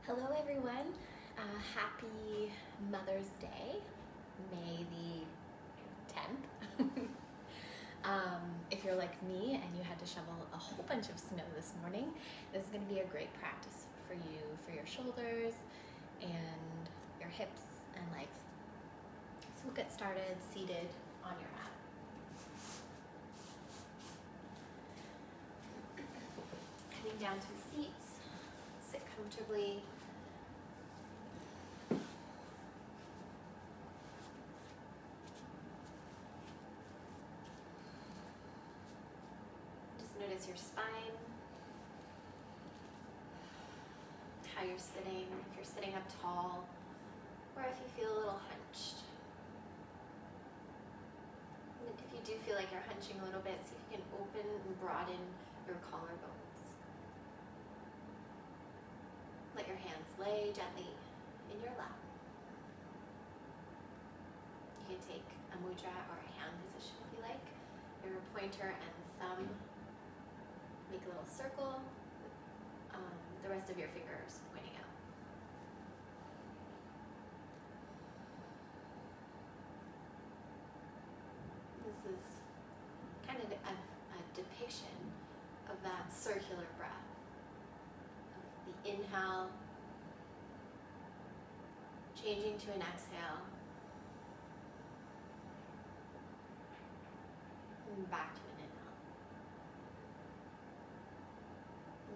Hello everyone, happy Mother's Day, May the 10th. If you're like me and you had to shovel a whole bunch of snow this morning, this is going to be a great practice for you, for your shoulders and your hips and legs. So we'll get started seated on your mat. Heading down to the seats, sit comfortably. Notice your spine, how you're sitting, if you're sitting up tall, or if you feel a little hunched. And if you do feel like you're hunching a little bit, see if you can open and broaden your collarbones. Let your hands lay gently in your lap. You can take a mudra or a hand position if you like. Your pointer and thumb. Make a little circle with the rest of your fingers pointing out. This is kind of a depiction of that circular breath. Of the inhale, changing to an exhale, and back to an inhale.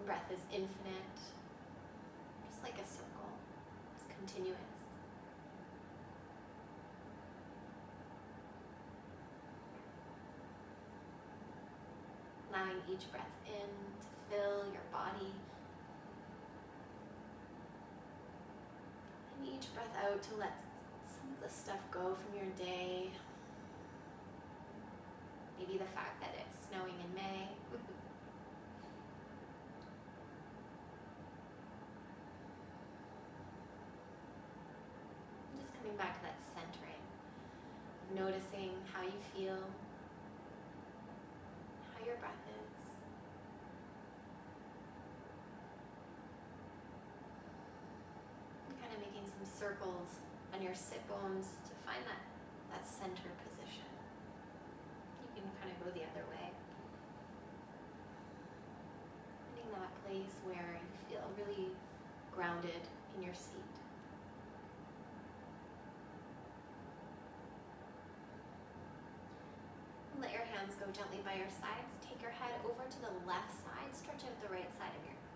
Breath is infinite, just like a circle. It's continuous. Allowing each breath in to fill your body, and each breath out to let some of the stuff go from your day. Maybe the fact that it's snowing in May. Coming back to that centering, noticing how you feel, how your breath is. And kind of making some circles on your sit bones to find that center position. You can kind of go the other way. Finding that place where you feel really grounded in your seat. Let your hands go gently by your sides. Take your head over to the left side. Stretch out the right side of your neck.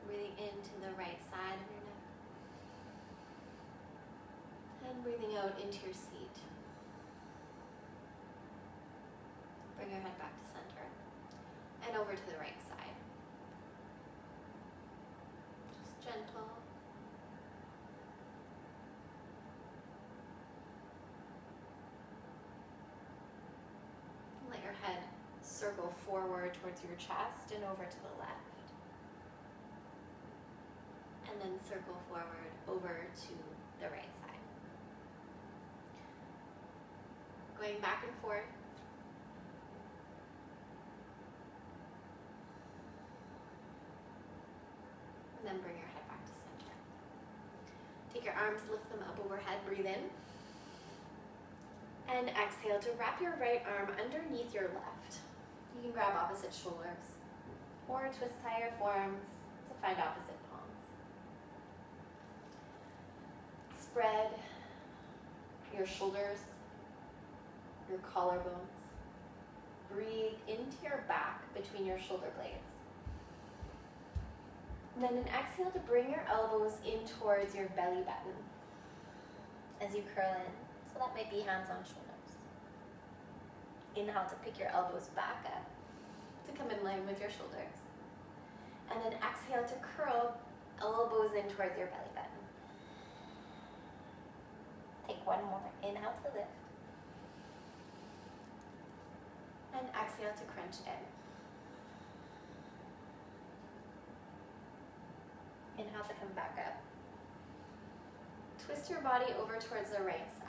Breathing into the right side of your neck. And breathing out into your seat. Bring your head back to center. And over to the right side. Just gentle. Let your head circle forward towards your chest and over to the left. And then circle forward over to the right side. Going back and forth. And then bring your head back to center. Take your arms, lift them up overhead, breathe in. And exhale to wrap your right arm underneath your left. You can grab opposite shoulders or twist tie your forearms to find opposite palms. Spread your shoulders, your collarbones. Breathe into your back between your shoulder blades. And then an exhale to bring your elbows in towards your belly button as you curl in. So that might be hands on shoulders. Inhale to pick your elbows back up to come in line with your shoulders. And then exhale to curl elbows in towards your belly button. Take one more. Inhale to lift. And exhale to crunch in. Inhale to come back up. Twist your body over towards the right side.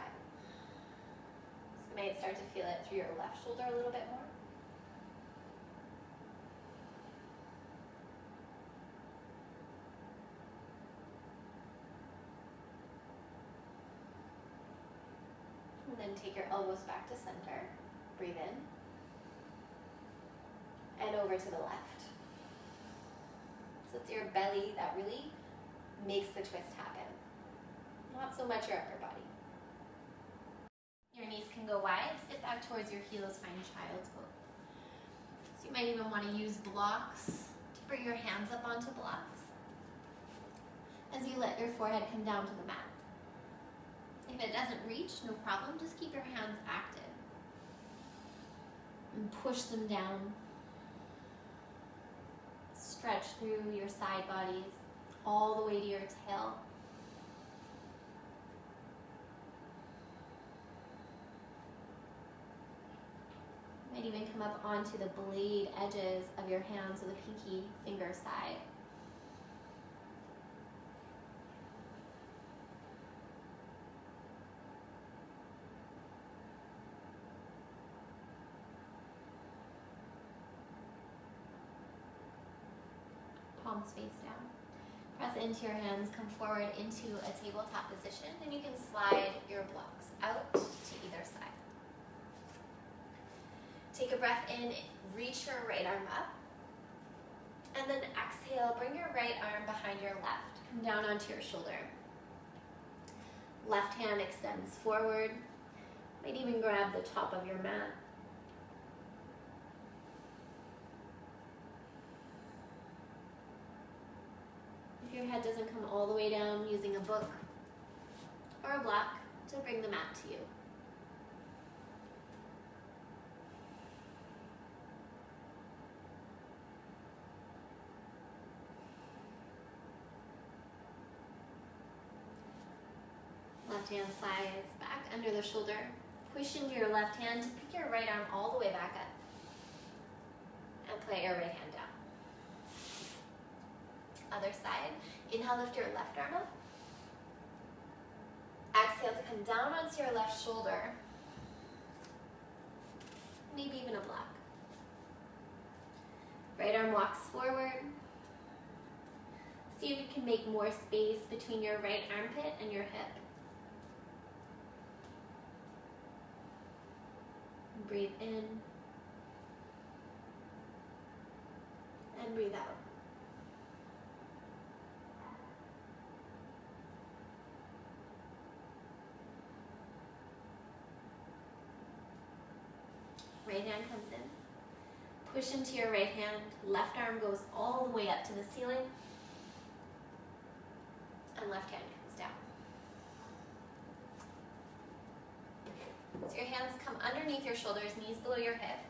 So you might start to feel it through your left shoulder a little bit more. And then take your elbows back to center. Breathe in. And over to the left. So it's your belly that really makes the twist happen. Not so much your upper body. Your knees can go wide. Sit back towards your heels. Find child's pose. So you might even want to use blocks to bring your hands up onto blocks as you let your forehead come down to the mat. If it doesn't reach, no problem. Just keep your hands active. And push them down. Stretch through your side bodies all the way to your tail. You might even come up onto the blade edges of your hands with the pinky finger side. Palms face down. Press into your hands, come forward into a tabletop position, and you can slide your blocks out to either side. Take a breath in, reach your right arm up, and then exhale, bring your right arm behind your left. Come down onto your shoulder. Left hand extends forward, might even grab the top of your mat. If your head doesn't come all the way down, using a book or a block to bring the mat to you. Left hand slides back under the shoulder. Push into your left hand to pick your right arm all the way back up. And plant your right hand down. Other side. Inhale, lift your left arm up. Exhale to come down onto your left shoulder. Maybe even a block. Right arm walks forward. See if you can make more space between your right armpit and your hip. Breathe in. And breathe out. Right hand comes in. Push into your right hand. Left arm goes all the way up to the ceiling. And left hand comes down. So your hands come underneath your shoulders, knees below your hips.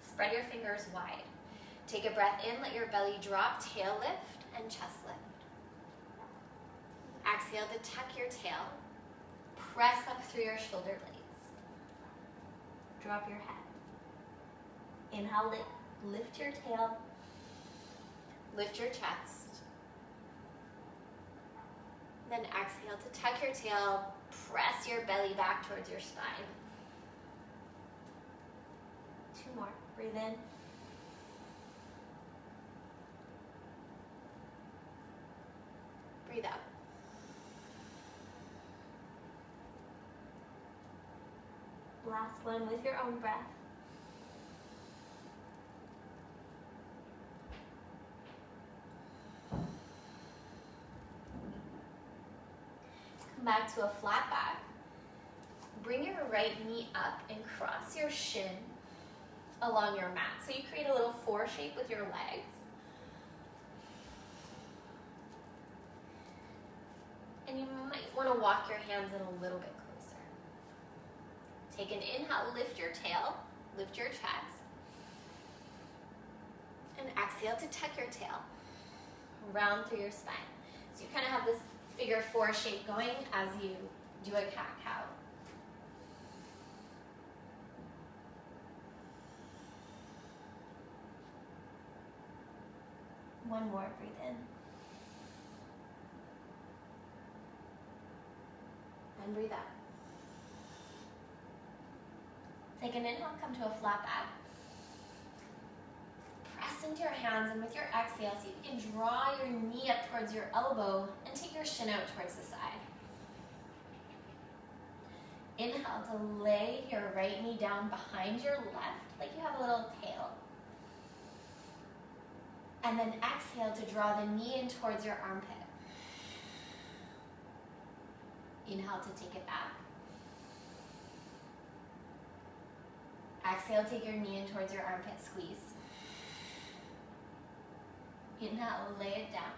Spread your fingers wide. Take a breath in, let your belly drop, tail lift, and chest lift. Exhale to tuck your tail. Press up through your shoulder blades. Drop your head. Inhale, lift your tail. Lift your chest. Then exhale to tuck your tail. Press your belly back towards your spine. 2 more. Breathe in. Breathe out. Last one with your own breath. Come back to a flat back. Bring your right knee up and cross your shin along your mat. So you create a little 4 shape with your legs. And you might want to walk your hands in a little bit closer. Take an inhale, lift your tail, lift your chest. And exhale to tuck your tail. Round through your spine. So you kind of have this figure 4 shape going as you do a cat-cow. One more, breathe in. And breathe out. Take an inhale, come to a flat back. Press into your hands, and with your exhale, so you can draw your knee up towards your elbow and take your shin out towards the side. Inhale to lay your right knee down behind your left, like you have a little tail. And then exhale to draw the knee in towards your armpit. Inhale to take it back. Exhale, take your knee in towards your armpit, squeeze. Inhale, lay it down.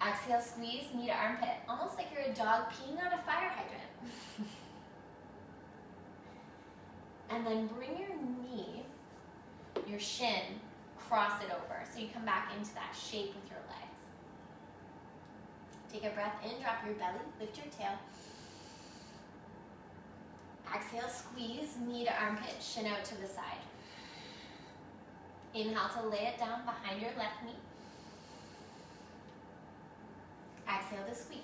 Exhale, squeeze, knee to armpit, almost like you're a dog peeing on a fire hydrant. And then bring your knee, your shin, cross it over. So you come back into that shape with your legs. Take a breath in, drop your belly, lift your tail. Exhale, squeeze, knee to armpit, shin out to the side. Inhale to lay it down behind your left knee. Exhale to squeeze.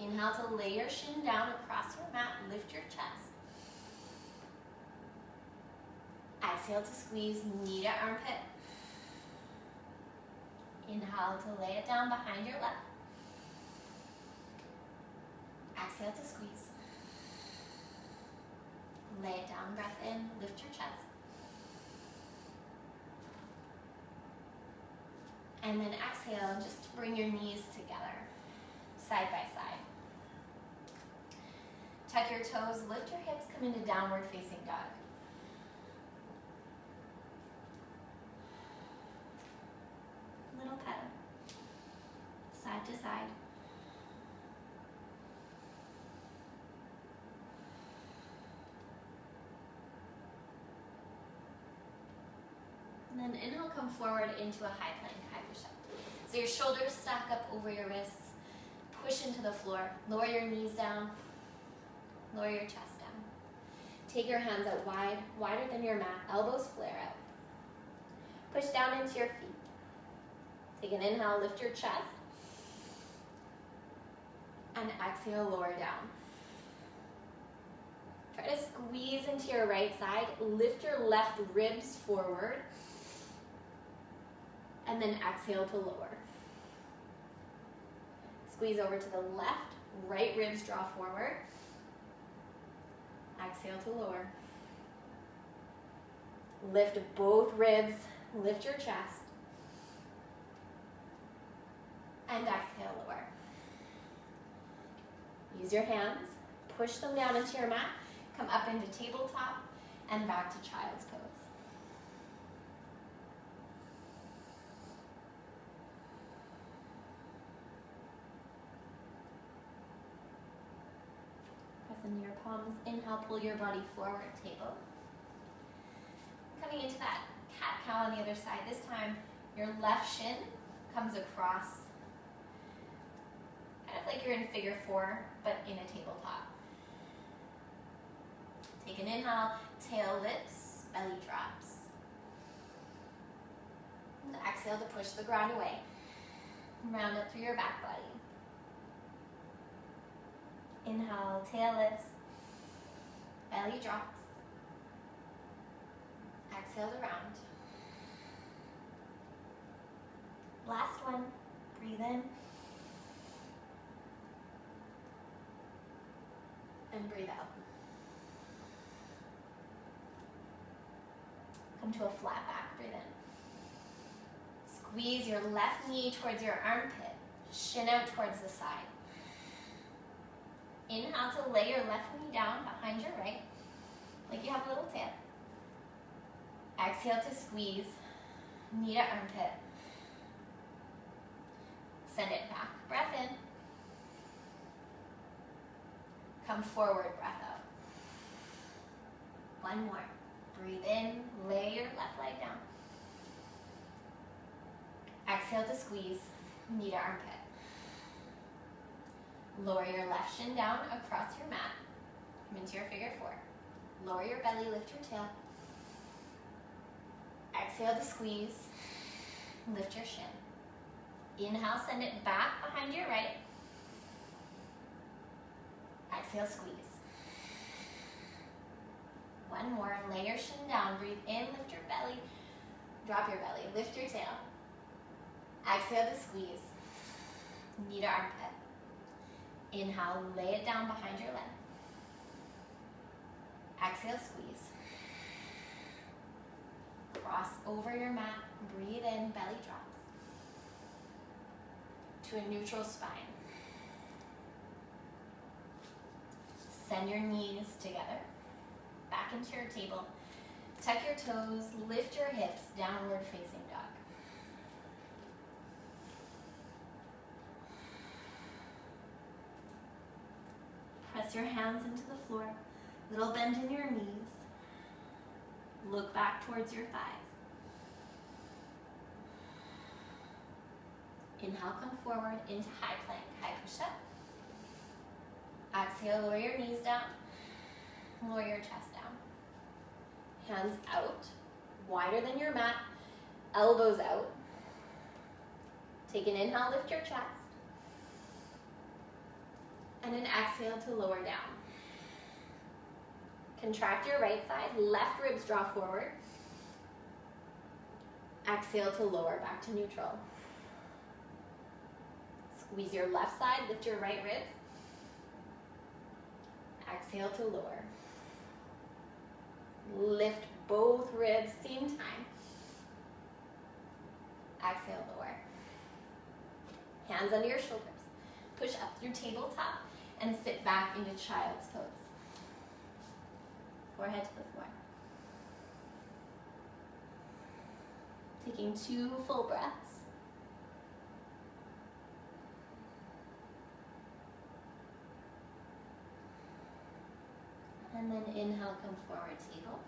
Inhale to lay your shin down across your mat, lift your chest. Exhale to squeeze, knee to armpit. Inhale to lay it down behind your left. Exhale to squeeze. Lay it down, breath in, lift your chest. And then exhale, just bring your knees together, side by side. Tuck your toes, lift your hips, come into downward facing dog. Little pedal, side to side. And then inhale, come forward into a high plank, high push-up. So your shoulders stack up over your wrists, push into the floor, lower your knees down, lower your chest down. Take your hands out wide, wider than your mat, elbows flare out. Push down into your feet. Take an inhale, lift your chest. And exhale, lower down. Try to squeeze into your right side, lift your left ribs forward. And then exhale to lower. Squeeze over to the left, right ribs draw forward. Exhale to lower. Lift both ribs, lift your chest. And exhale, lower. Use your hands, push them down into your mat, come up into tabletop, and back to child's pose. Into your palms. Inhale, pull your body forward, table. Coming into that cat-cow on the other side. This time, your left shin comes across, kind of like you're in figure four, but in a tabletop. Take an inhale, tail lifts, belly drops. And exhale to push the ground away. Round up through your back body. Inhale, tail lifts, belly drops. Exhale to round. Last one, breathe in. And breathe out. Come to a flat back, breathe in. Squeeze your left knee towards your armpit, shin out towards the side. Inhale to lay your left knee down behind your right, like you have a little tail. Exhale to squeeze, knee to armpit. Send it back, breath in. Come forward, breath out. One more. Breathe in, lay your left leg down. Exhale to squeeze, knee to armpit. Lower your left shin down across your mat. Come into your figure four. Lower your belly, lift your tail. Exhale to squeeze. Lift your shin. Inhale, send it back behind your right. Exhale, squeeze. One more. Lay your shin down. Breathe in, lift your belly. Drop your belly. Lift your tail. Exhale to squeeze. Knee to armpit. Inhale, lay it down behind your leg. Exhale, squeeze. Cross over your mat, breathe in, belly drops. To a neutral spine. Send your knees together, back into your table. Tuck your toes, lift your hips, downward facing dog. Press your hands into the floor, little bend in your knees. Look back towards your thighs. Inhale, come forward into high plank, high push-up. Exhale, lower your knees down, lower your chest down. Hands out, wider than your mat, elbows out. Take an inhale, lift your chest. And an exhale to lower down. Contract your right side, left ribs draw forward. Exhale to lower, back to neutral. Squeeze your left side, lift your right ribs. Exhale to lower. Lift both ribs, same time. Exhale, lower. Hands under your shoulders. Push up through tabletop and sit back into child's pose. Forehead to the floor. Taking 2 full breaths. And then inhale, come forward, table.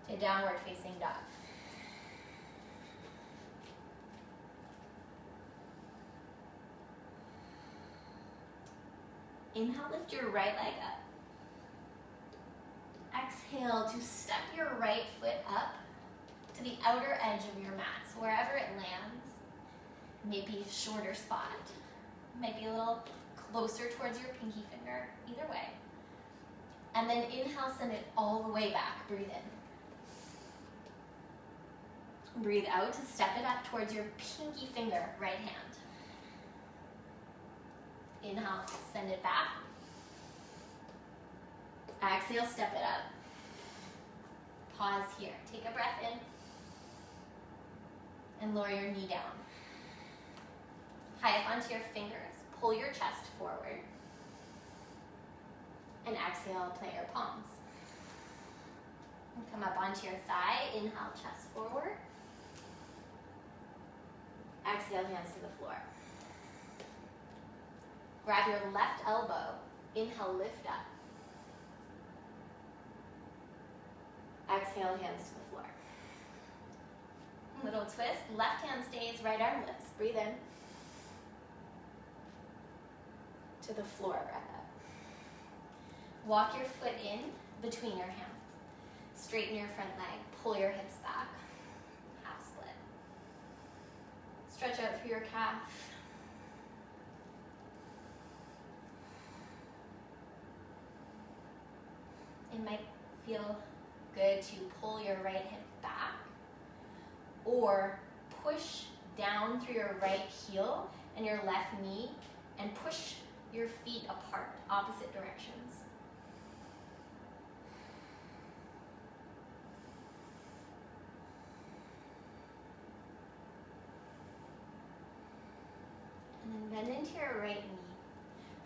To downward facing dog. Inhale, lift your right leg up. Exhale to step your right foot up to the outer edge of your mat. So wherever it lands, maybe a shorter spot, might be a little closer towards your pinky finger, either way. And then inhale, send it all the way back, breathe in. Breathe out to step it up towards your pinky finger, right hand. Inhale, send it back. Exhale, step it up. Pause here. Take a breath in. And lower your knee down. High up onto your fingers. Pull your chest forward. And exhale, plant your palms. And come up onto your thigh. Inhale, chest forward. Exhale, hands to the floor. Grab your left elbow. Inhale, lift up. Exhale, hands to the floor. Little twist. Left hand stays, right arm lifts. Breathe in. To the floor, breath up. Walk your foot in between your hands. Straighten your front leg. Pull your hips back. Half split. Stretch out through your calf. It might feel good to pull your right hip back or push down through your right heel and your left knee and push your feet apart, opposite directions. And then bend into your right knee.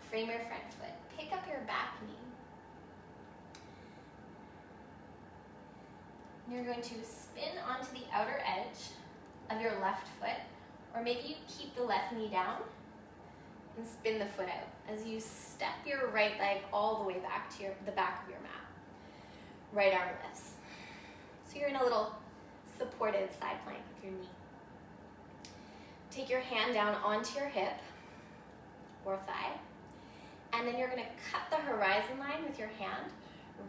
Frame your front foot. Pick up your back knee. You're going to spin onto the outer edge of your left foot, or maybe you keep the left knee down and spin the foot out as you step your right leg all the way back to the back of your mat. Right arm lifts. So you're in a little supported side plank with your knee. Take your hand down onto your hip or thigh, and then you're going to cut the horizon line with your hand.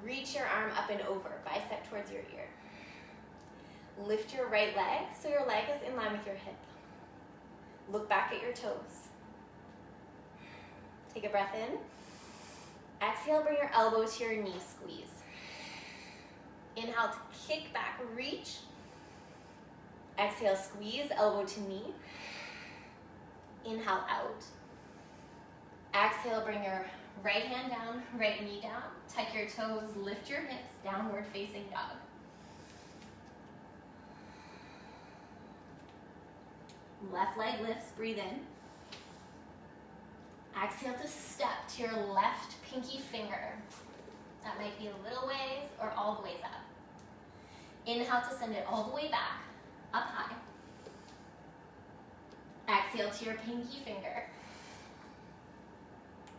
Reach your arm up and over, bicep towards your ear. Lift your right leg so your leg is in line with your hip. Look back at your toes. Take a breath in. Exhale, bring your elbow to your knee, squeeze. Inhale to kick back, reach. Exhale, squeeze, elbow to knee. Inhale out. Exhale, bring your right hand down, right knee down. Tuck your toes, lift your hips, downward facing dog. Left leg lifts, breathe in. Exhale to step to your left pinky finger. That might be a little ways or all the ways up. Inhale to send it all the way back, up high. Exhale to your pinky finger.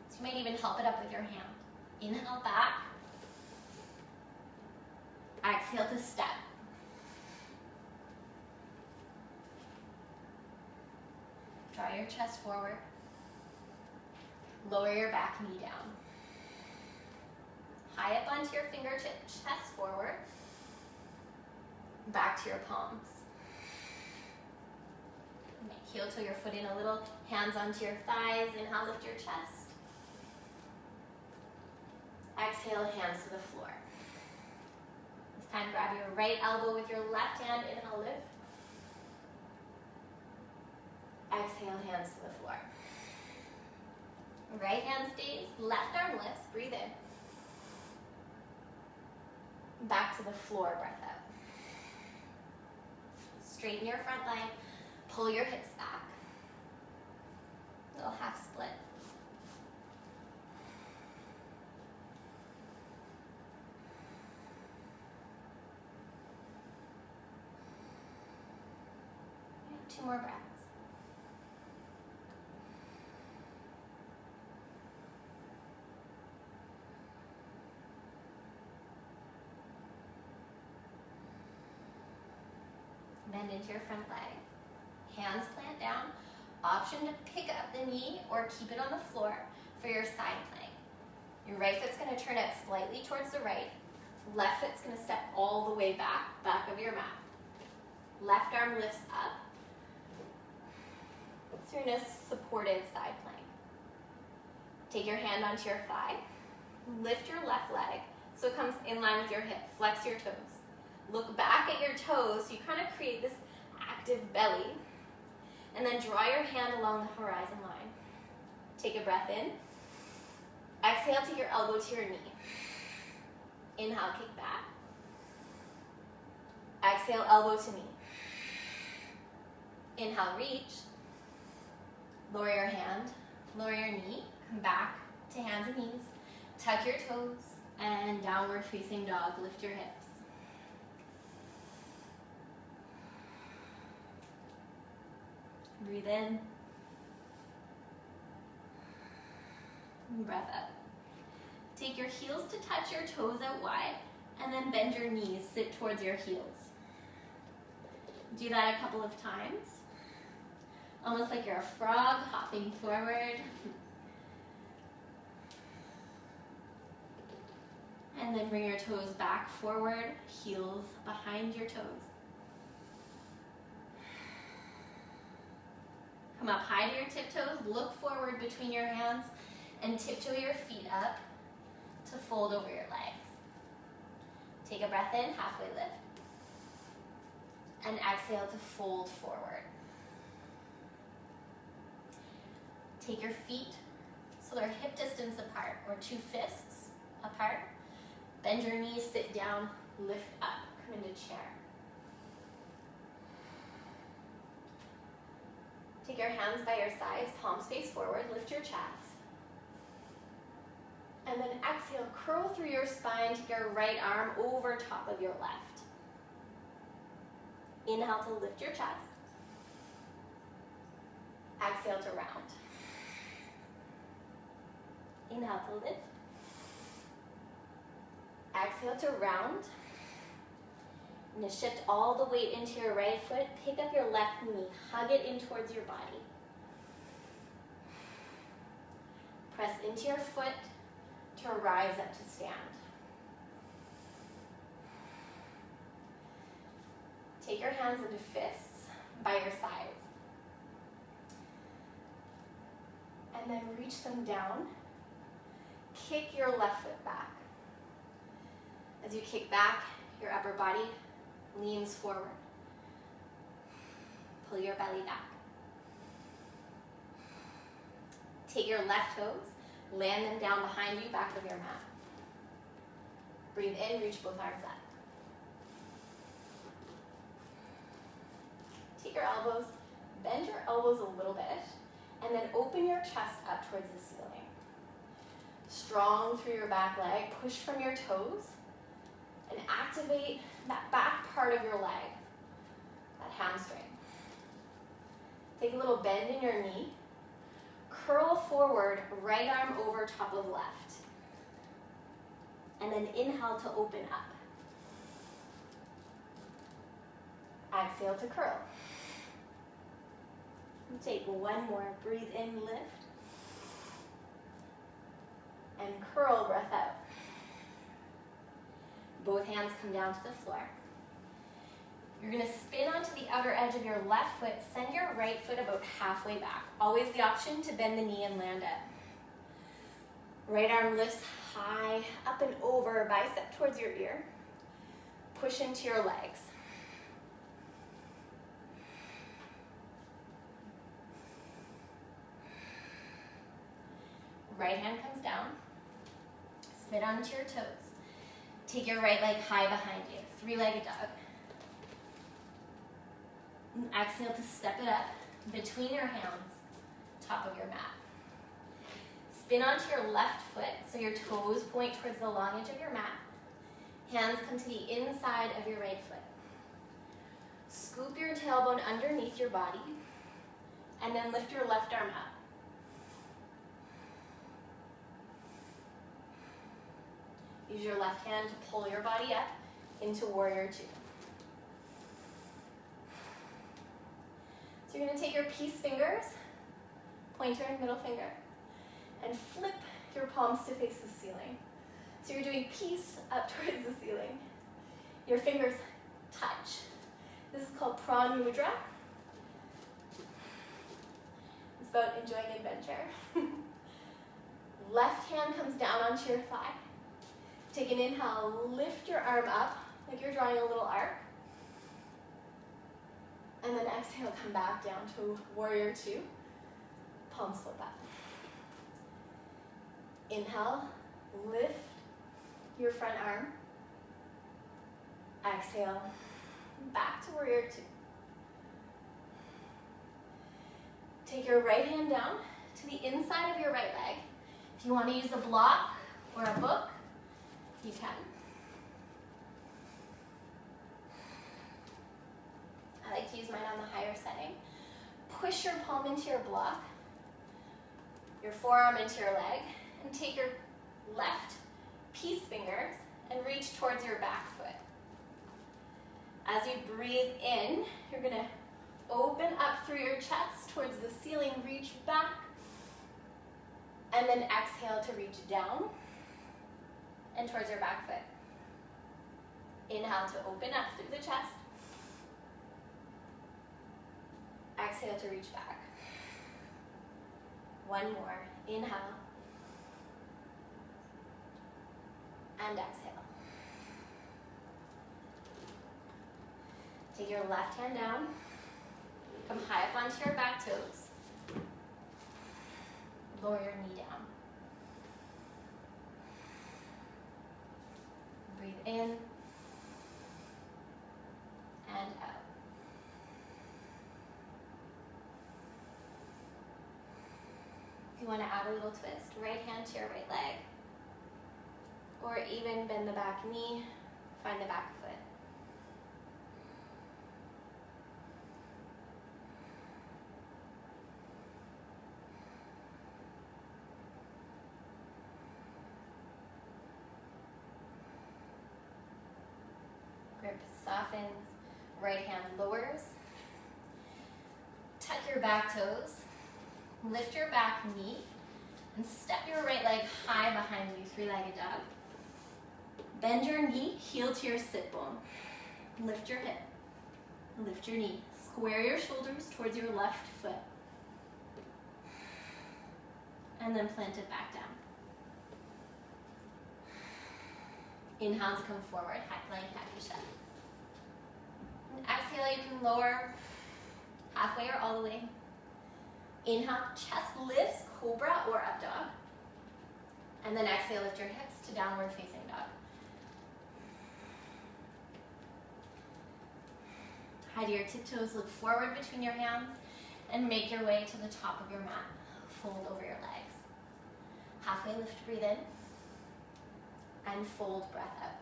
So you might even help it up with your hand. Inhale back. Exhale to step. Draw your chest forward. Lower your back knee down. High up onto your fingertip, chest forward. Back to your palms. Heel toe your foot in a little, hands onto your thighs. Inhale, lift your chest. Exhale, hands to the floor. This time, grab your right elbow with your left hand. Inhale, lift. Exhale, hands to the floor. Right hand stays, left arm lifts, breathe in. Back to the floor, breath out. Straighten your front leg, pull your hips back. Little half split. Two more breaths. Bend into your front leg. Hands plant down. Option to pick up the knee or keep it on the floor for your side plank. Your right foot's going to turn out slightly towards the right. Left foot's going to step all the way back of your mat. Left arm lifts up. So you're in a supported side plank. Take your hand onto your thigh. Lift your left leg so it comes in line with your hip. Flex your toes. Look back at your toes so you kind of create this active belly. And then draw your hand along the horizon line. Take a breath in. Exhale, take your elbow to your knee. Inhale, kick back. Exhale, elbow to knee. Inhale, reach. Lower your hand, lower your knee, come back to hands and knees. Tuck your toes and downward facing dog, lift your hips. Breathe in. And breath out. Take your heels to touch your toes out wide and then bend your knees, sit towards your heels. Do that a couple of times. Almost like you're a frog hopping forward. And then bring your toes back forward, heels behind your toes. Come up high to your tiptoes, look forward between your hands, and tiptoe your feet up to fold over your legs. Take a breath in, halfway lift. And exhale to fold forward. Take your feet so they're hip distance apart, or 2 fists apart. Bend your knees, sit down, lift up, come into chair. Take your hands by your sides, palms face forward, lift your chest. And then exhale, curl through your spine, take your right arm over top of your left. Inhale to lift your chest. Exhale to round. Inhale to lift. Exhale to round. And to shift all the weight into your right foot, pick up your left knee, hug it in towards your body. Press into your foot to rise up to stand. Take your hands into fists by your sides. And then reach them down. Kick your left foot back. As you kick back, your upper body leans forward. Pull your belly back. Take your left toes, land them down behind you, back of your mat. Breathe in, reach both arms up. Take your elbows, bend your elbows a little bit, and then open your chest up towards the ceiling. Strong through your back leg, push from your toes, and activate that back part of your leg, that hamstring. Take a little bend in your knee, curl forward, right arm over top of left, and then inhale to open up. Exhale to curl. Take one more, breathe in, lift, and curl, breath out. Both hands come down to the floor. You're gonna spin onto the outer edge of your left foot, send your right foot about halfway back. Always the option to bend the knee and land it. Right arm lifts high, up and over, bicep towards your ear. Push into your legs. Right hand comes down, spin onto your toes. Take your right leg high behind you, three-legged dog. And exhale to step it up between your hands, top of your mat. Spin onto your left foot so your toes point towards the long edge of your mat. Hands come to the inside of your right foot. Scoop your tailbone underneath your body and then lift your left arm up. Use your left hand to pull your body up into warrior two. So you're going to take your peace fingers, pointer and middle finger, and flip your palms to face the ceiling. So you're doing peace up towards the ceiling. Your fingers touch. This is called Pran Mudra. It's about enjoying adventure. Left hand comes down onto your thigh. Take an inhale, lift your arm up like you're drawing a little arc. And then exhale, come back down to warrior two. Palms flip up. Inhale, lift your front arm. Exhale, back to warrior two. Take your right hand down to the inside of your right leg. If you want to use a block or a book, you can. I like to use mine on the higher setting. Push your palm into your block, your forearm into your leg, and take your left peace fingers and reach towards your back foot. As you breathe in, you're going to open up through your chest towards the ceiling, reach back, and then exhale to reach down and towards your back foot. Inhale to open up through the chest. Exhale to reach back. One more. Inhale. And exhale. Take your left hand down. Come high up onto your back toes. Lower your knee down. Breathe in and out. If you want to add a little twist, right hand to your right leg, or even bend the back knee, find the back foot. Grip softens, right hand lowers. Tuck your back toes, lift your back knee, and step your right leg high behind you, three-legged dog. Bend your knee, heel to your sit bone. Lift your hip, lift your knee. Square your shoulders towards your left foot. And then plant it back down. Inhale to come forward, high plank, happy step. And exhale, you can lower halfway or all the way. Inhale, chest lifts, cobra or And then exhale, lift your hips to downward facing dog. Hide your tiptoes, look forward between your hands, and make your way to the top of your mat. Fold over your legs. Halfway lift, breathe in, and fold, breath out.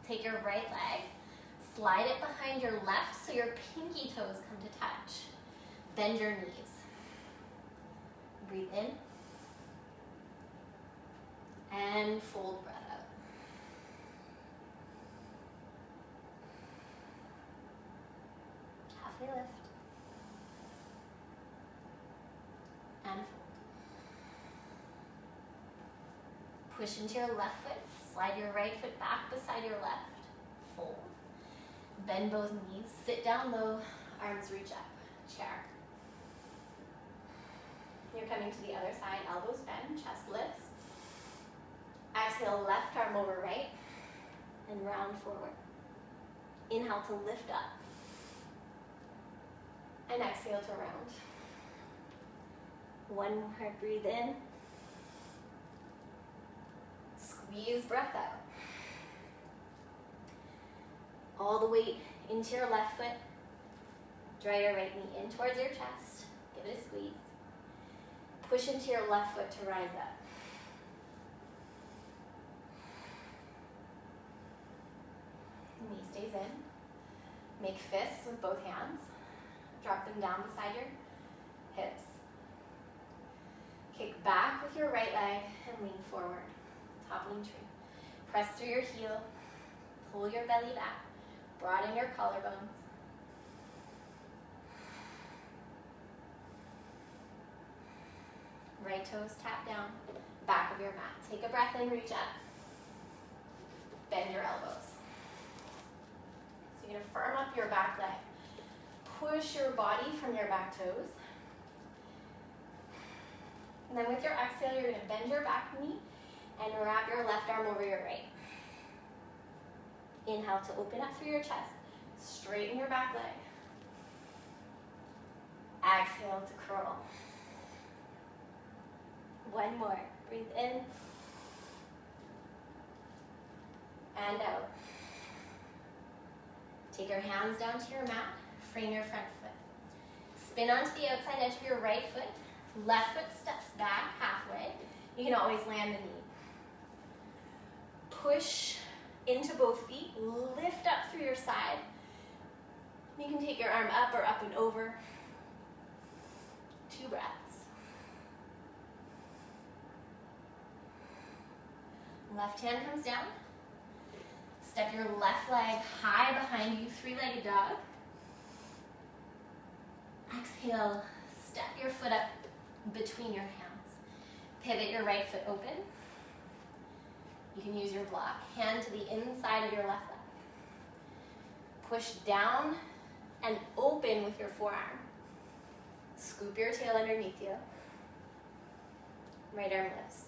Take your right leg, slide it behind your left so your pinky toes come to touch. Bend your knees. Breathe in, and fold, breath out. Halfway lift, and fold. Push into your left foot, slide your right foot back beside your left, fold. Bend both knees, sit down low, arms reach up, chair. You're coming to the other side, elbows bend, chest lifts. Exhale, left arm over right, and round forward. Inhale to lift up, and exhale to round. One more, breathe in. Squeeze breath out. All the weight into your left foot. Draw your right knee in towards your chest. Give it a squeeze. Push into your left foot to rise up. Knee stays in. Make fists with both hands. Drop them down beside your hips. Kick back with your right leg and lean forward. Toppling tree. Press through your heel. Pull your belly back. Broaden your collarbones. Right toes tap down. Back of your mat. Take a breath in, reach up. Bend your elbows. So you're going to firm up your back leg. Push your body from your back toes. And then with your exhale, you're going to bend your back knee and wrap your left arm over your right. Inhale to open up through your chest. Straighten your back leg. Exhale to curl. One more. Breathe in. And out. Take your hands down to your mat. Frame your front foot. Spin onto the outside edge of your right foot. Left foot steps back halfway. You can always land the knee. Push into both feet. Lift up through your side. You can take your arm up or up and over. 2 breaths. Left hand comes down. Step your left leg high behind you, 3-legged dog. Exhale, step your foot up between your hands. Pivot your right foot open. You can use your block. Hand to the inside of your left leg. Push down and open with your forearm. Scoop your tail underneath you. Right arm lifts.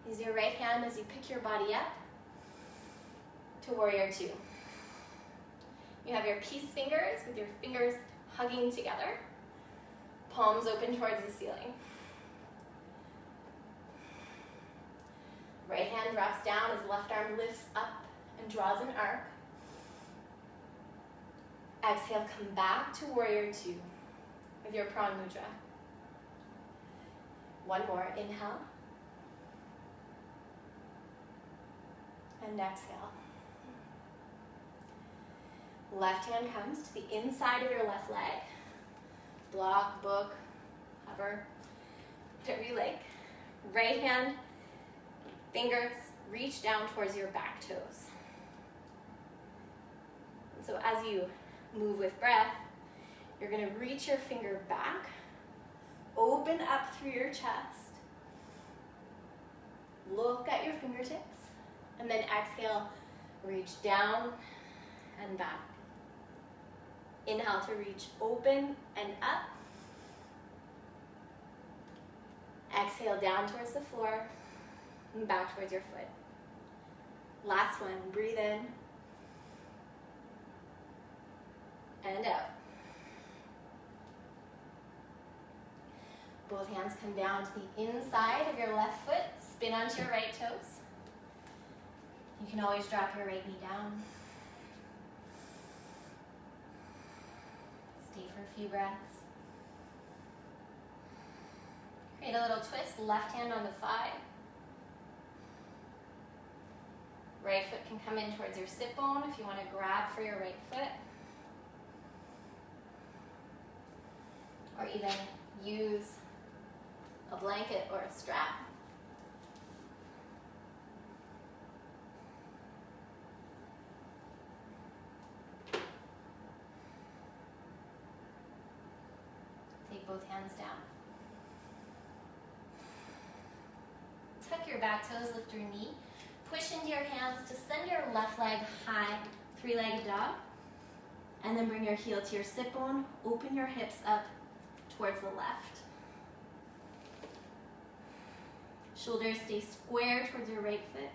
Use your right hand as you pick your body up to warrior 2. You have your peace fingers with your fingers hugging together. Palms open towards the ceiling. Right hand drops down as left arm lifts up and draws an arc. Exhale, come back to warrior 2 with your prawn mudra. One more, inhale. And exhale. Left hand comes to the inside of your left leg. Block, book, hover, whatever you like. Right hand, fingers reach down towards your back toes. So as you move with breath, you're going to reach your finger back, open up through your chest, look at your fingertips, and then exhale, reach down and back. Inhale to reach open and up. Exhale down towards the floor and back towards your foot. Last one, breathe in and out. Both hands come down to the inside of your left foot. Spin onto your right toes. You can always drop your right knee down. Stay for a few breaths. Create a little twist, left hand on the thigh. Right foot can come in towards your sit bone if you want to grab for your right foot. Or even use a blanket or a strap. Take both hands down. Tuck your back toes, lift your knee. Push into your hands to send your left leg high, three-legged dog. And then bring your heel to your sit bone. Open your hips up towards the left. Shoulders stay square towards your right foot.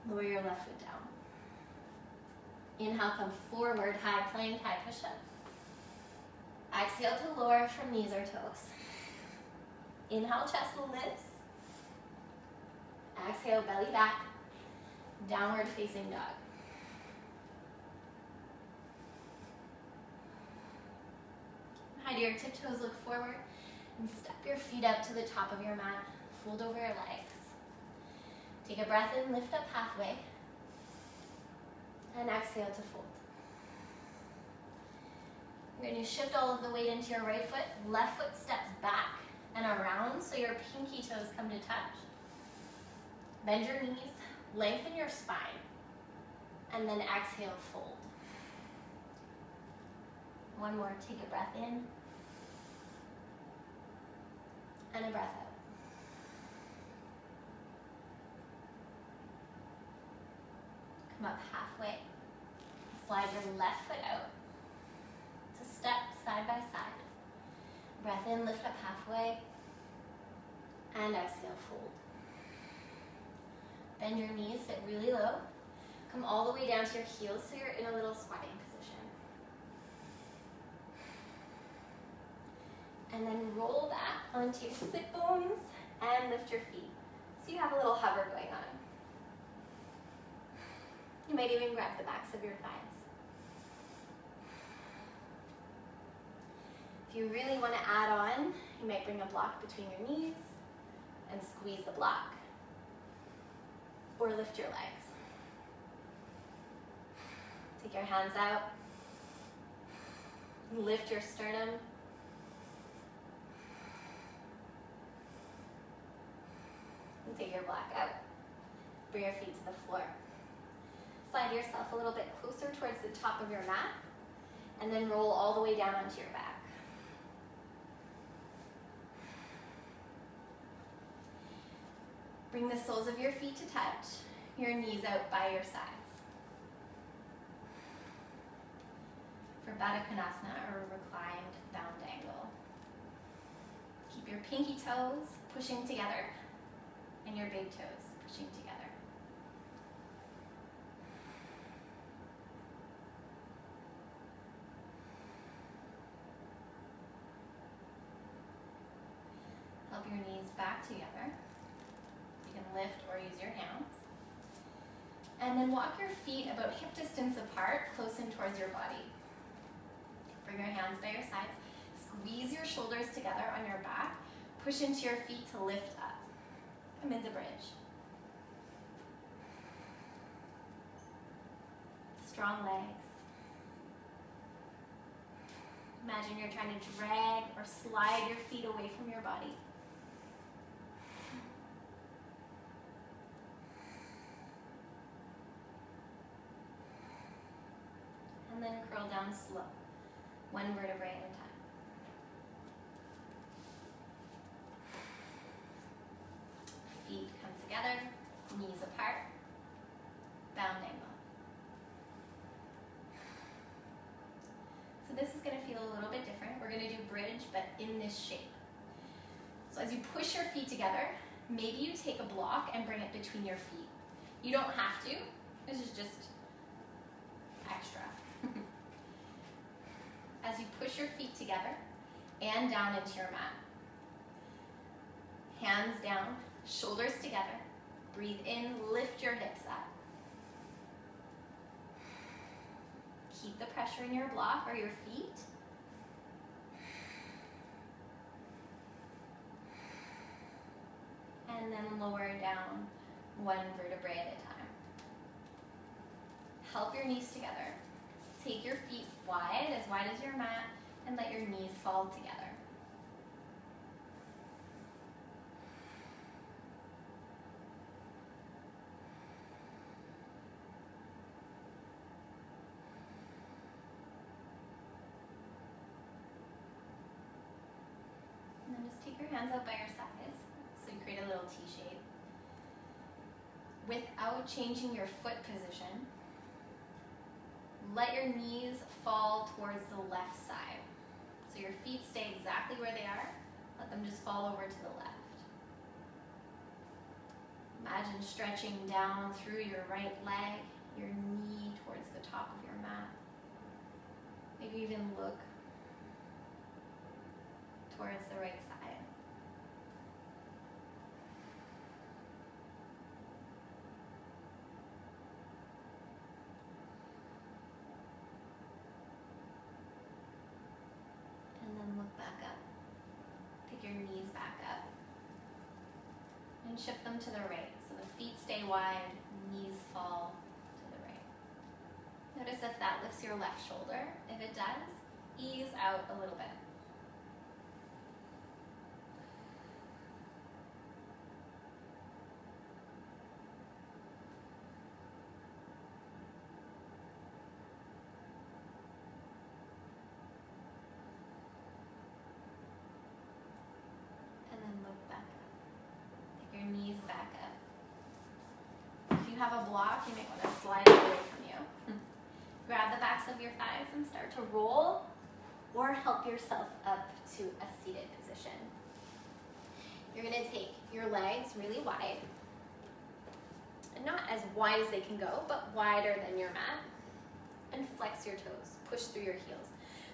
Lower your left foot down. Inhale, come forward, high plank, high push-up. Exhale to lower from knees or toes. Inhale, chest lifts. Exhale, belly back. Downward facing dog. Hide your tiptoes, look forward, and step your feet up to the top of your mat. Fold over your legs. Take a breath in, lift up halfway. And exhale to fold. You're going to shift all of the weight into your right foot. Left foot steps back and around so your pinky toes come to touch. Bend your knees, lengthen your spine, and then exhale, fold. One more, take a breath in, and a breath out. Come up halfway. Slide your left foot out to step side by side. Breath in, lift up halfway, and exhale, fold. Bend your knees, sit really low. Come all the way down to your heels so you're in a little squatting position. And then roll back onto your sit bones and lift your feet. So you have a little hover going on. You might even grab the backs of your thighs. If you really want to add on, you might bring a block between your knees and squeeze the block. Or lift your legs. Take your hands out. Lift your sternum. And take your block out. Bring your feet to the floor. Slide yourself a little bit closer towards the top of your mat. And then roll all the way down onto your back. Bring the soles of your feet to touch, your knees out by your sides. For Baddha Konasana, or reclined bound angle. Keep your pinky toes pushing together and your big toes pushing together. Help your knees back together. You can lift or use your hands. And then walk your feet about hip distance apart, close in towards your body. Bring your hands by your sides. Squeeze your shoulders together on your back. Push into your feet to lift up. Come into bridge. Strong legs. Imagine you're trying to drag or slide your feet away from your body. And then curl down slow, one vertebrae at a time. Feet come together, knees apart, bound angle. So this is going to feel a little bit different. We're going to do bridge, but in this shape. So as you push your feet together, maybe you take a block and bring it between your feet. You don't have to. This is just extra. push your feet together and down into your mat. Hands down, shoulders together. Breathe in, lift your hips up. Keep the pressure in your block or your feet. And then lower down one vertebrae at a time. Help your knees together. Take your feet wide as your mat, and let your knees fall together. And then just take your hands out by your sides, so you create a little T shape. Without changing your foot position, let your knees fall towards the left side. So your feet stay exactly where they are. Let them just fall over to the left. Imagine stretching down through your right leg, your knee towards the top of your mat. Maybe even look towards the right side. And then look back up. Pick your knees back up. And shift them to the right. So the feet stay wide, knees fall to the right. Notice if that lifts your left shoulder. If it does, ease out a little bit. And then look back up. Take your knees back up. If you have a block, you may want to slide it away from you. Grab the backs of your thighs and start to roll, or help yourself up to a seated position. You're going to take your legs really wide, and not as wide as they can go, but wider than your mat, and flex your toes, push through your heels.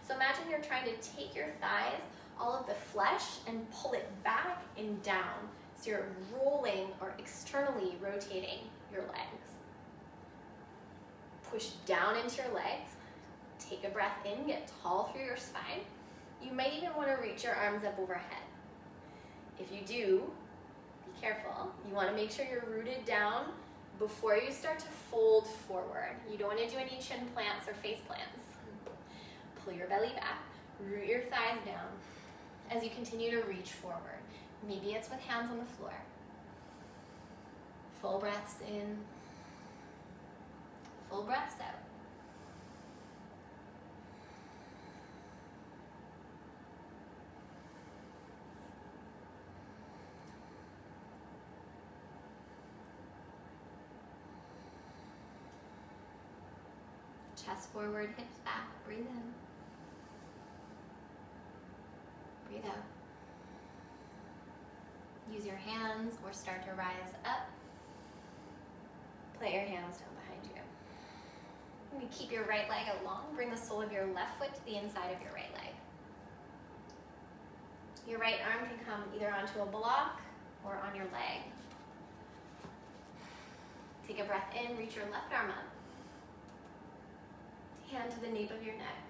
So imagine you're trying to take your thighs, all of the flesh, and pull it back and down. So you're rolling or externally rotating your legs. Push down into your legs. Take a breath in, get tall through your spine. You might even want to reach your arms up overhead. If you do, be careful. You want to make sure you're rooted down before you start to fold forward. You don't want to do any chin plants or face plants. Pull your belly back, root your thighs down as you continue to reach forward. Maybe it's with hands on the floor. Full breaths in, full breaths out. Chest forward, hips back, breathe in. Breathe out. Use your hands or start to rise up. Plant your hands down behind you. And you keep your right leg out long. Bring the sole of your left foot to the inside of your right leg. Your right arm can come either onto a block or on your leg. Take a breath in, reach your left arm up. Hand to the nape of your neck.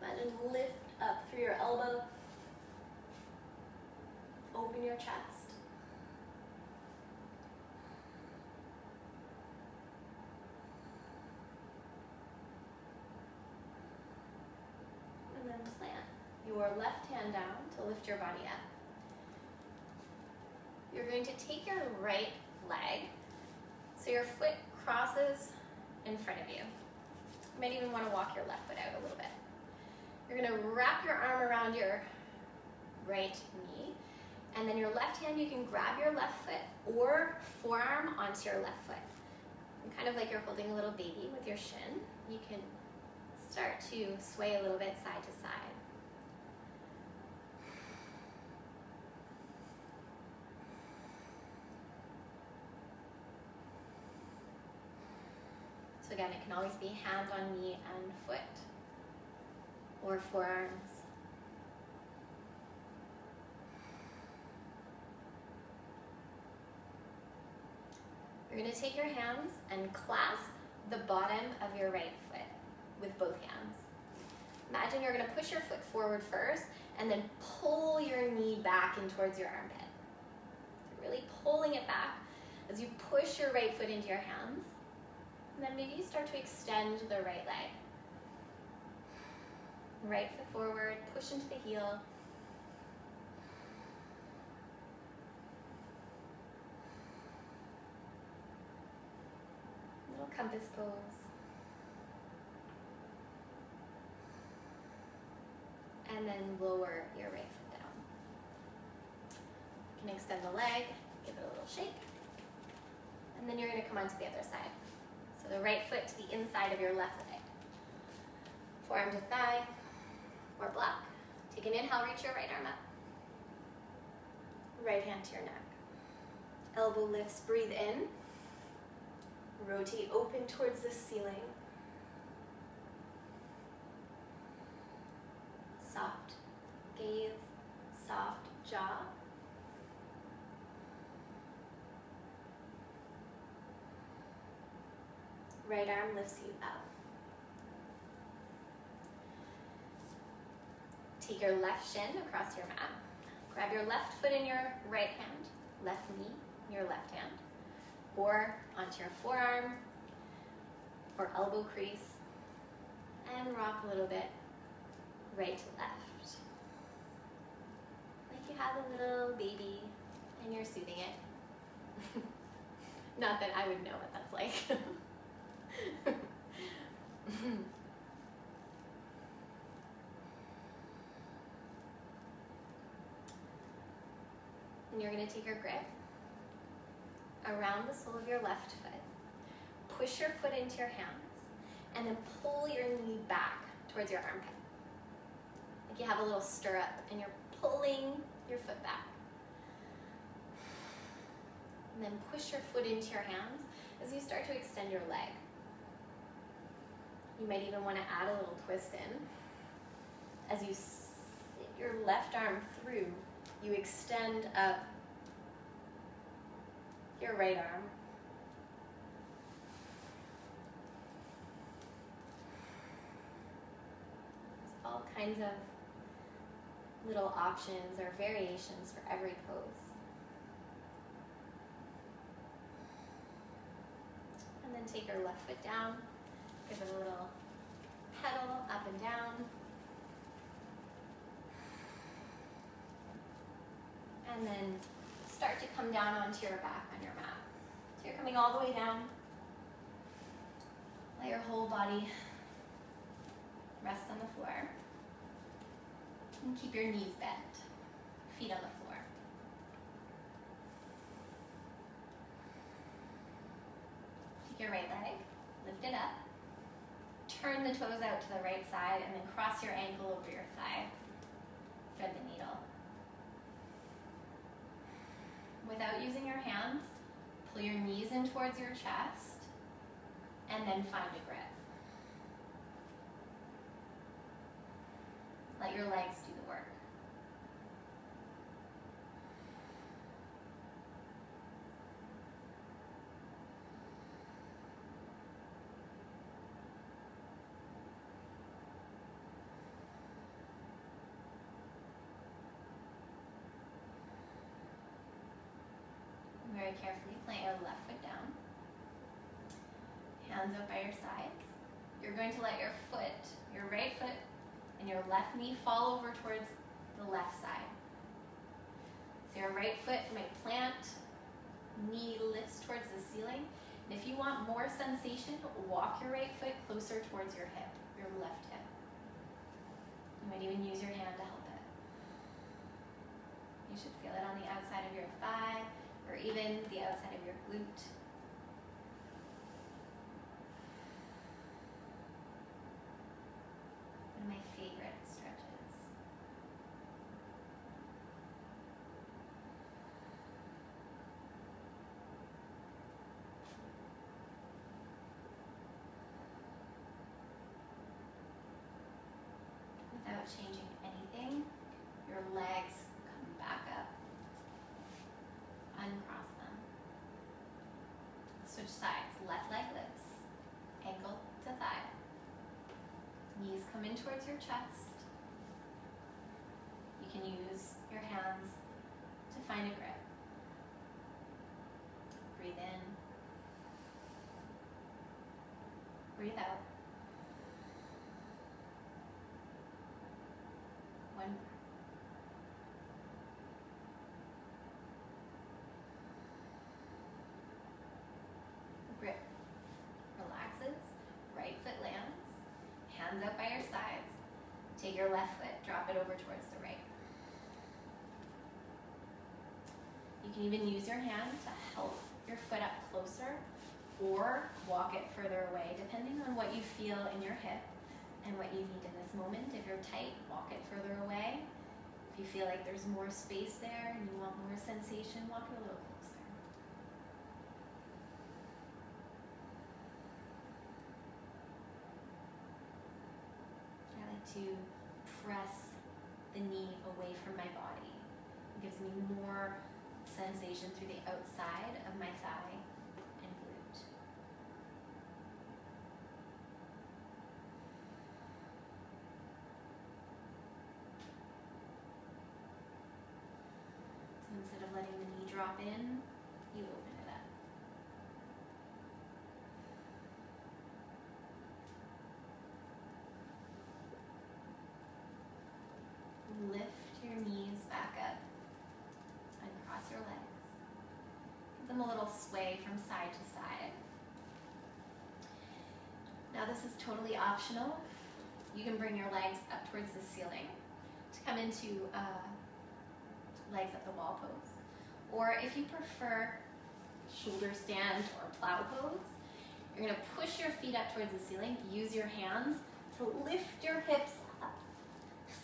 Imagine lift up through your elbow. Open your chest. And then plant your left hand down to lift your body up. You're going to take your right leg, so your foot crosses in front of you. You might even want to walk your left foot out a little bit. You're going to wrap your arm around your right knee, and then your left hand, you can grab your left foot or forearm onto your left foot. And kind of like you're holding a little baby with your shin, you can start to sway a little bit side to side. So again, it can always be hand on knee and foot. or forearms. You're going to take your hands and clasp the bottom of your right foot with both hands. Imagine you're going to push your foot forward first and then pull your knee back in towards your armpit. So really pulling it back as you push your right foot into your hands. And then maybe you start to extend the right leg. Right foot forward, push into the heel. Little compass pose. And then lower your right foot down. You can extend the leg, give it a little shake. And then you're going to come onto the other side. So the right foot to the inside of your left leg. Forearm to thigh or block. Take an inhale, reach your right arm up. Right hand to your neck. Elbow lifts, breathe in. Rotate open towards the ceiling. Soft gaze, soft jaw. Right arm lifts you up. Take your left shin across your mat. Grab your left foot in your right hand, left knee in your left hand, or onto your forearm or elbow crease, and rock a little bit right to left. Like you have a little baby and you're soothing it. Not that I would know what that's like. And you're going to take your grip around the sole of your left foot. Push your foot into your hands and then pull your knee back towards your armpit. Like you have a little stirrup and you're pulling your foot back. And then push your foot into your hands as you start to extend your leg. You might even want to add a little twist in. As you sit your left arm through, you extend up your right arm. There's all kinds of little options or variations for every pose. And then take your left foot down, give it a little pedal up and down. And then start to come down onto your back on your mat. So you're coming all the way down. Let your whole body rest on the floor. And keep your knees bent, feet on the floor. Take your right leg, lift it up. Turn the toes out to the right side and then cross your ankle over your thigh. Thread the needle. Without using your hands, pull your knees in towards your chest and then find a grip. Let your legs do the work. Very carefully plant your left foot down. Hands out by your sides. You're going to let your foot, your right foot, and your left knee fall over towards the left side. So your right foot might plant, knee lifts towards the ceiling. And if you want more sensation, walk your right foot closer towards your hip, your left hip. You might even use your hand to help it. You should feel it on the outside of your thigh, or even the outside of your glute. One of my favorite stretches. towards your chest. You can use your hands to find a grip. Breathe in. Breathe out. One more. Grip relaxes, right foot lands, hands out by your sides. Take your left foot, drop it over towards the right. You can even use your hand to help your foot up closer or walk it further away, depending on what you feel in your hip and what you need in this moment. If you're tight, walk it further away. If you feel like there's more space there and you want more sensation, walk it a little closer. To press the knee away from my body. It gives me more sensation through the outside of my thigh and glute. So instead of letting the knee drop in, you open it up. Lift your knees back up and cross your legs. Give them a little sway from side to side. Now this is totally optional. You can bring your legs up towards the ceiling to come into legs at the wall pose. Or if you prefer shoulder stand or plow pose, you're going to push your feet up towards the ceiling. Use your hands to lift your hips up.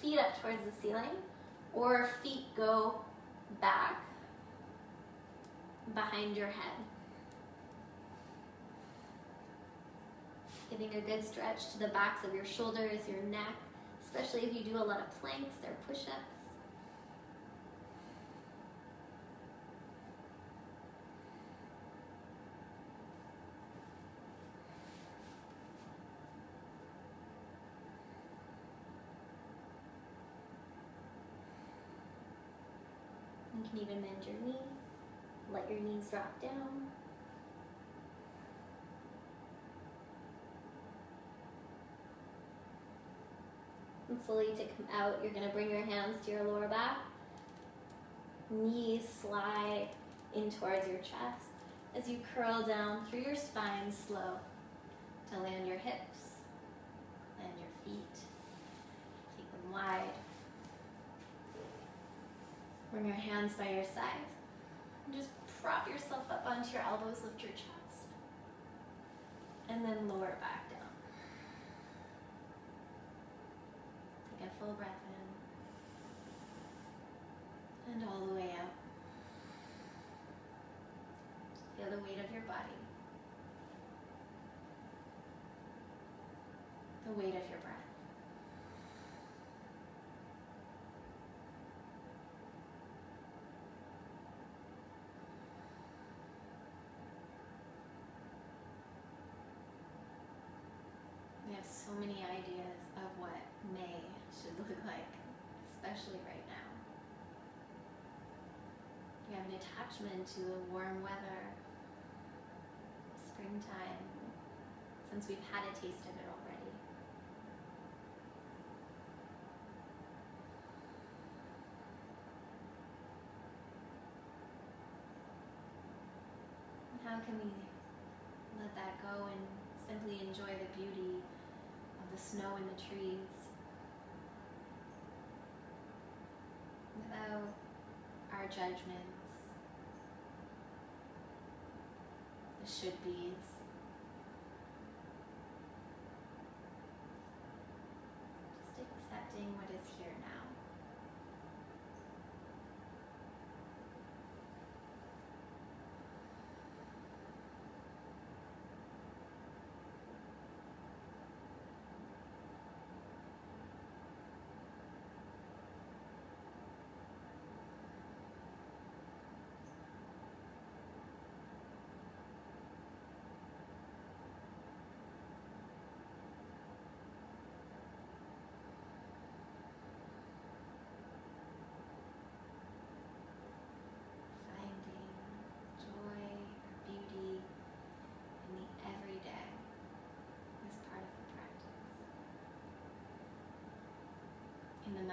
Feet up towards the ceiling, or feet go back behind your head. Giving a good stretch to the backs of your shoulders, your neck, especially if you do a lot of planks or push-ups. You can even bend your knees, let your knees drop down. And slowly to come out, you're going to bring your hands to your lower back. Knees slide in towards your chest as you curl down through your spine slow to land your hips, land your feet. Keep them wide. Bring your hands by your sides. And just prop yourself up onto your elbows, lift your chest. And then lower back down. Take a full breath in. And all the way out. Feel the weight of your body. The weight of your breath. We have so many ideas of what May should look like, especially right now. We have an attachment to the warm weather, springtime, since we've had a taste of it already. And how can we let that go and simply enjoy the beauty of the snow and the trees without our judgments, the should-bes. Just accepting what is here now.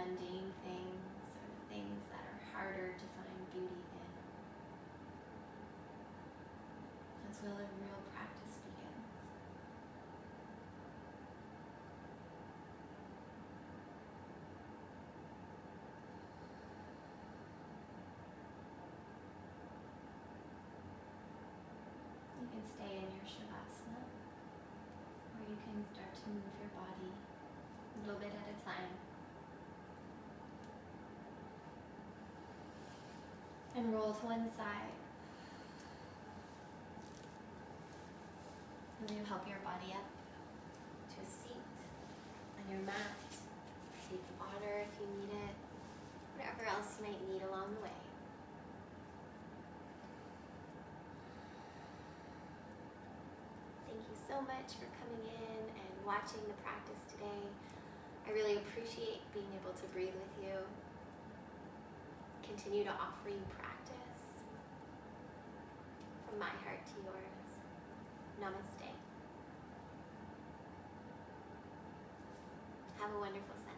mundane things or the things that are harder to find beauty in. That's where the real practice begins. You can stay in your Shavasana, or you can start to move your body a little bit at a time. And roll to one side. And then you help your body up to a seat on your mat. Take water if you need it, whatever else you might need along the way. Thank you so much for coming in and watching the practice today. I really appreciate being able to breathe with you. Continue to offer you practice from my heart to yours. Namaste. Have a wonderful Sunday.